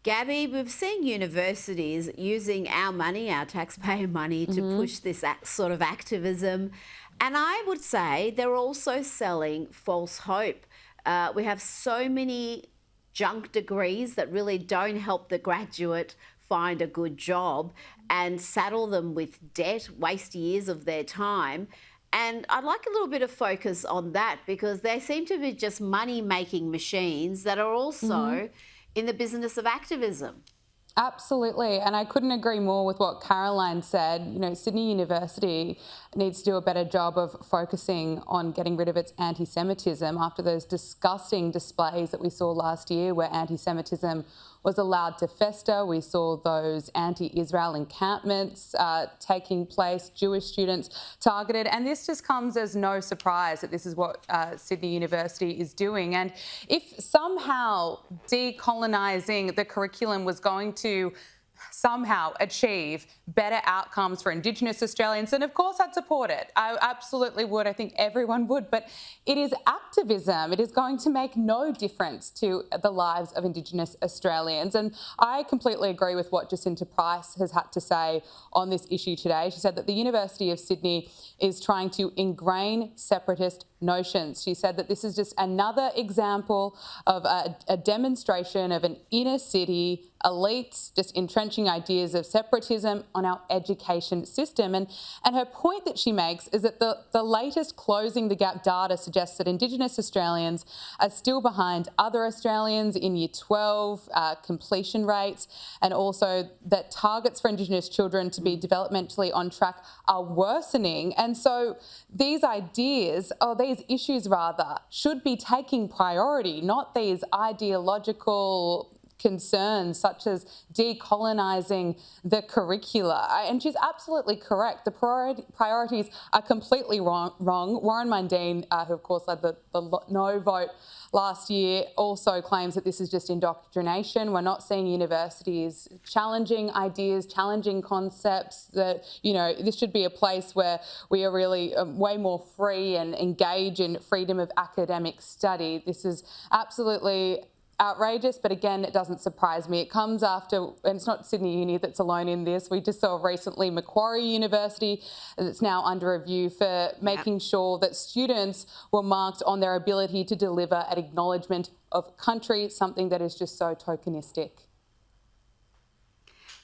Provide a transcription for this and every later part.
Gabby, we've seen universities using our money, our taxpayer money, to push this sort of activism. And I would say they're also selling false hope. We have so many junk degrees that really don't help the graduate find a good job and saddle them with debt, waste years of their time. And I'd like a little bit of focus on that because they seem to be just money-making machines that are also in the business of activism. Absolutely, and I couldn't agree more with what Caroline said. You know, Sydney University needs to do a better job of focusing on getting rid of its anti-Semitism after those disgusting displays that we saw last year where anti-Semitism was allowed to fester. We saw those anti-Israel encampments taking place, Jewish students targeted, and this just comes as no surprise that this is what Sydney University is doing. And if somehow decolonising the curriculum was going to somehow achieve better outcomes for Indigenous Australians, and of course I'd support it. I absolutely would. I think everyone would. But it is activism. It is going to make no difference to the lives of Indigenous Australians. And I completely agree with what Jacinta Price has had to say on this issue today. She said that the University of Sydney is trying to ingrain separatist notions. She said that this is just another example of a demonstration of an inner city elites just entrenching ideas of separatism on our education system. And her point that she makes is that the latest Closing the Gap data suggests that Indigenous Australians are still behind other Australians in Year 12 completion rates, and also that targets for Indigenous children to be developmentally on track are worsening. And so these ideas, or these issues rather, should be taking priority, not these ideological concerns such as decolonising the curricula. And she's absolutely correct. The priorities are completely wrong. Warren Mundine, who of course led the no vote last year, also claims that this is just indoctrination. We're not seeing universities challenging ideas, challenging concepts, that, you know, this should be a place where we are really way more free and engage in freedom of academic study. This is absolutely outrageous, but again, it doesn't surprise me. It comes after, and it's not Sydney Uni that's alone in this. We just saw recently Macquarie University that's now under review for making sure that students were marked on their ability to deliver an acknowledgement of country, something that is just so tokenistic.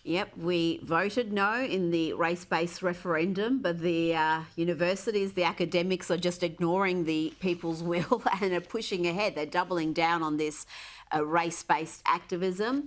Yep, we voted no in the race-based referendum, but the universities, the academics are just ignoring the people's will and are pushing ahead. They're doubling down on this race-based activism.